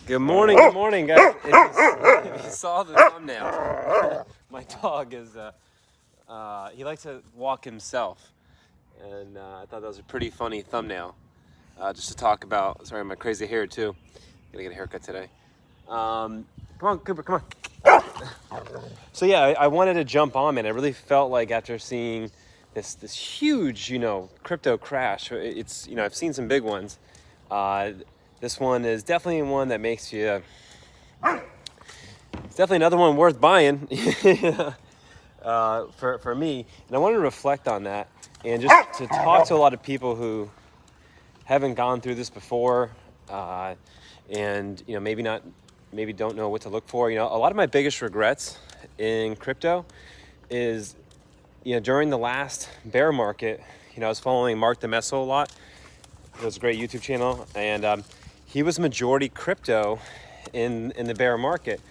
Good morning, guys. If you saw the thumbnail, my dog is, he likes to walk himself. And I thought that was a pretty funny thumbnail. Just to talk about, sorry, my crazy hair too. Gotta get a haircut today. Come on, Cooper, come on. So yeah, I wanted to jump on, man. I really felt like after seeing this huge, crypto crash, it's, I've seen some big ones. This one is definitely one that makes you, it's definitely another one worth buying for me. And I wanted to reflect on that and just to talk to a lot of people who haven't gone through this before, and maybe don't know what to look for. A lot of my biggest regrets in crypto is, during the last bear market, I was following Mark DeMesso a lot. It was a great YouTube channel, and he was majority crypto in the bear market,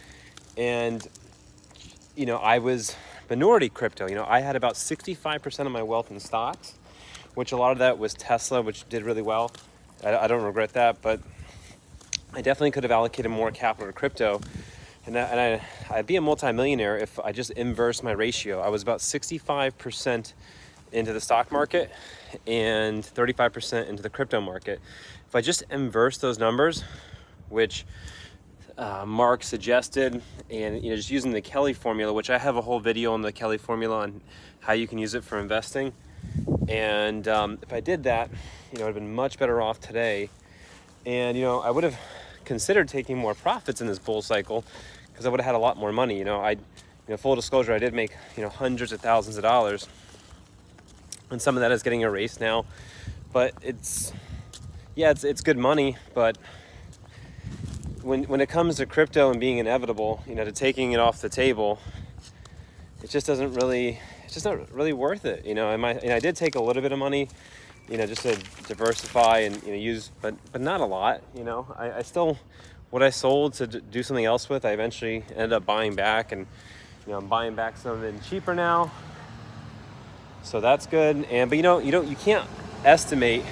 and I was minority crypto. I had about 65% of my wealth in stocks, which a lot of that was Tesla, which did really well. I don't regret that, but I definitely could have allocated more capital to crypto, and I'd be a multimillionaire if I just inversed my ratio. I was about 65% into the stock market and 35% into the crypto market. If I just inverse those numbers, which Mark suggested, and just using the Kelly formula, which I have a whole video on the Kelly formula on how you can use it for investing. And if I did that, I'd have been much better off today. And I would have considered taking more profits in this bull cycle because I would have had a lot more money. Full disclosure, I did make hundreds of thousands of dollars, and some of that is getting erased now. But it's good money. But when it comes to crypto and being inevitable, to taking it off the table, it's just not really worth it. And I did take a little bit of money, just to diversify and use, but not a lot. I still, what I sold to do something else with, I eventually ended up buying back, and I'm buying back some of it cheaper now, so that's good. But you can't estimate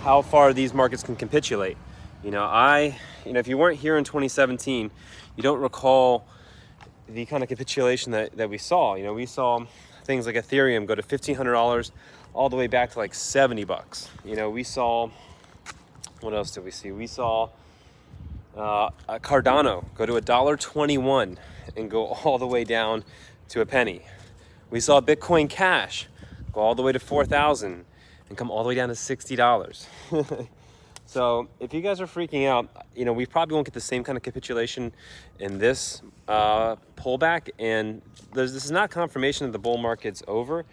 how far these markets can capitulate. If you weren't here in 2017, you don't recall the kind of capitulation that we saw. We saw things like Ethereum go to $1,500 all the way back to like $70. We saw, what else did we see? We saw Cardano go to $1.21 and go all the way down to a penny. We saw Bitcoin Cash go all the way to 4,000 and come all the way down to $60. So if you guys are freaking out, we probably won't get the same kind of capitulation in this pullback. And this is not confirmation that the bull market's over.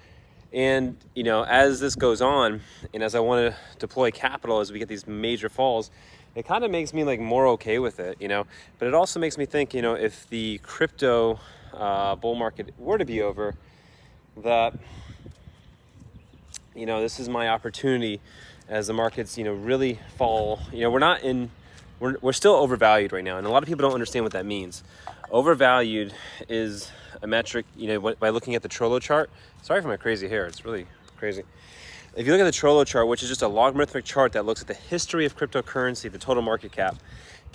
And, as this goes on, and as I want to deploy capital as we get these major falls, it kind of makes me more okay with it, But it also makes me think, if the crypto bull market were to be over, that, this is my opportunity as the markets, really fall. We're still overvalued right now, and a lot of people don't understand what that means. Overvalued is a metric, by looking at the Trello chart. Sorry for my crazy hair, it's really crazy. If you look at the Trello chart, which is just a logarithmic chart that looks at the history of cryptocurrency, the total market cap,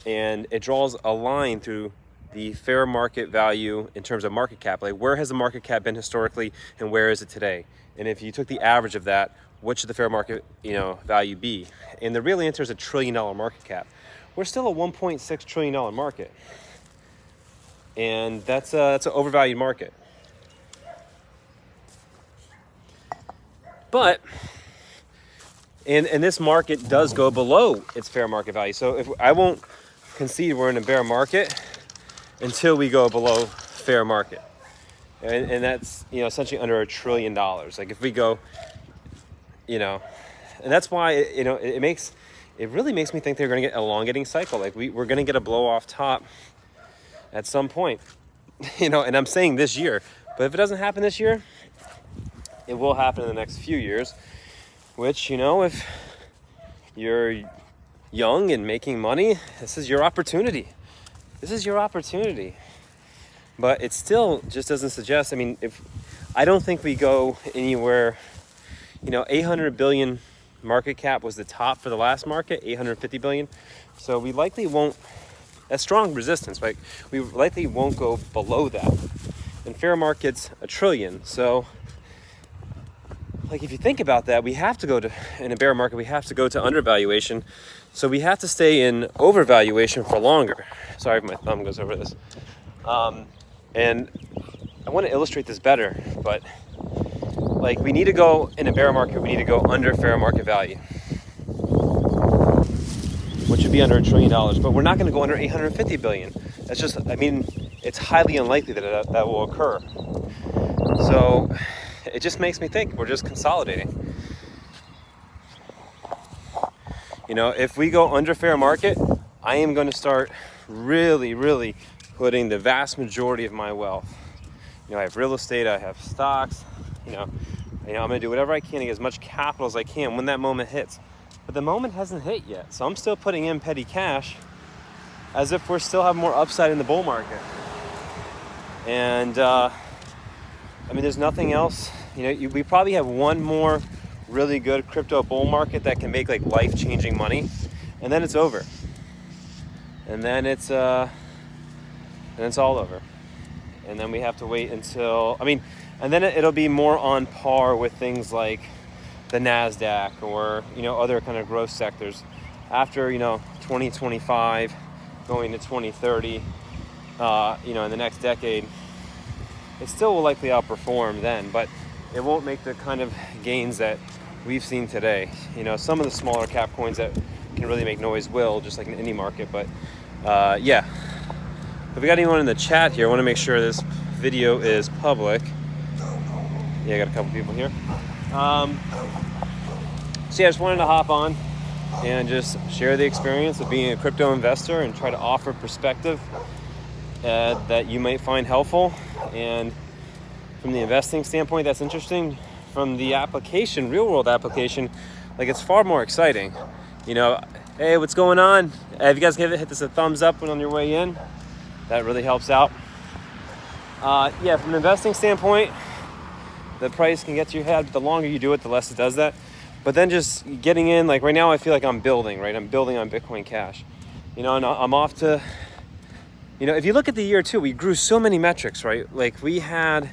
and it draws a line through the fair market value in terms of market cap. Like, where has the market cap been historically and where is it today? And if you took the average of that, what should the fair market value be? And the real answer is $1 trillion market cap. We're still a $1.6 trillion market, and that's an overvalued market. But and this market does go below its fair market value. So if I won't concede we're in a bear market until we go below fair market, and that's essentially under $1 trillion. Like, if we go, and that's why it really makes me think they're going to get an elongating cycle. Like, we're going to get a blow off top at some point, and I'm saying this year, but if it doesn't happen this year, it will happen in the next few years, which, if you're young and making money, this is your opportunity. But it still just doesn't suggest, I don't think we go anywhere, 800 billion market cap was the top for the last market, 850 billion. So we likely won't, that's strong resistance, right? We likely won't go below that. And fair market's $1 trillion. So like if you think about that, we have to go to, in a bear market, we have to go to undervaluation. So we have to stay in overvaluation for longer. Sorry if my thumb goes over this. And I want to illustrate this better, but like we need to go in a bear market, we need to go under fair market value, which would be under $1 trillion, but we're not going to go under 850 billion. That's just, I mean, it's highly unlikely that that will occur. So it just makes me think we're just consolidating. You know, if we go under fair market, I am going to start really putting the vast majority of my wealth. You know, I have real estate, I have stocks, you know, I'm going to do whatever I can to get as much capital as I can when that moment hits. But the moment hasn't hit yet. So I'm still putting in petty cash as if we're still have more upside in the bull market. And, I mean, there's nothing else. You know, we probably have one more really good crypto bull market that can make like life-changing money. And then it's over. And then it's all over. And then we have to wait until, I mean, and then it'll be more on par with things like the NASDAQ or, you know, other kind of growth sectors. After, you know, 2025, going to 2030, you know, in the next decade, it still will likely outperform then, but it won't make the kind of gains that we've seen today. You know, some of the smaller cap coins that can really make noise will, just like in any market, but yeah. If we got anyone in the chat here, I want to make sure this video is public. Yeah, I got a couple people here. So yeah, I just wanted to hop on and just share the experience of being a crypto investor and try to offer perspective that you might find helpful. And from the investing standpoint, that's interesting. From the application, real world application, like it's far more exciting. You know, hey, what's going on? If you guys hit this a thumbs up when on your way in, that really helps out. Yeah, from an investing standpoint, the price can get to your head, but the longer you do it, the less it does that. But then just getting in, like right now, I feel like I'm building, right? I'm building on Bitcoin Cash. You know, and I'm off to, you know, if you look at the year too, we grew so many metrics, right? Like we had,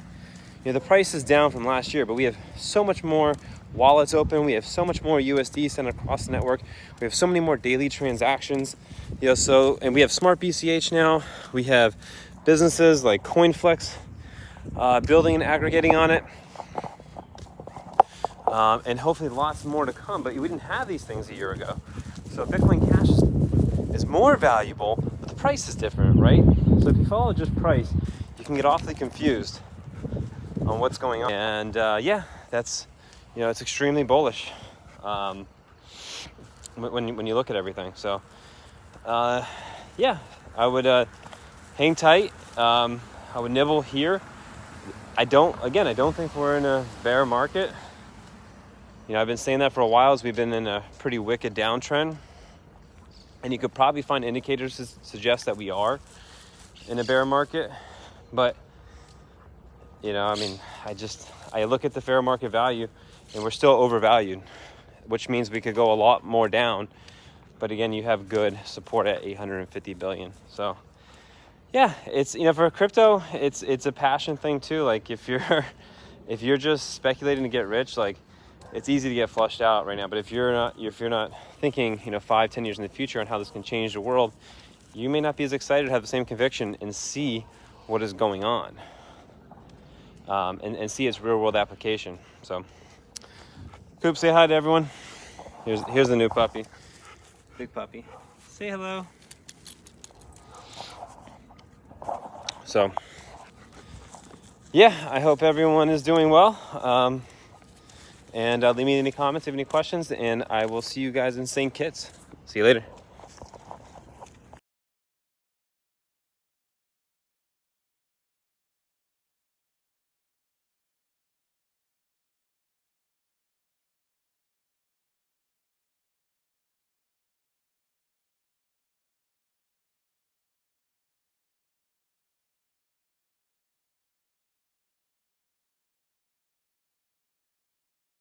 you know, the price is down from last year, but we have so much more wallets open. We have so much more USD sent across the network. We have so many more daily transactions, you know, so, and we have Smart BCH now. We have businesses like CoinFlex building and aggregating on it. And hopefully lots more to come, but we didn't have these things a year ago. So Bitcoin Cash is more valuable, but the price is different, right? So if you follow just price, you can get awfully confused on what's going on. And yeah, that's, you know, it's extremely bullish when you look at everything. So yeah, I would hang tight. I would nibble here. I don't think we're in a bear market. You know, I've been saying that for a while as we've been in a pretty wicked downtrend. And you could probably find indicators to suggest that we are in a bear market. But, you know, I mean, I look at the fair market value and we're still overvalued, which means we could go a lot more down. But again, you have good support at 850 billion. So yeah, it's, you know, for crypto, it's a passion thing too. Like if you're just speculating to get rich, like it's easy to get flushed out right now. But if you're not thinking, you know, 5-10 years in the future on how this can change the world, you may not be as excited to have the same conviction and see what is going on, and see its real world application. So Coop, say hi to everyone. Here's the new puppy, big puppy. Say hello. So yeah, I hope everyone is doing well. And leave me any comments if you have any questions, and I will see you guys in St. Kitts. See you later.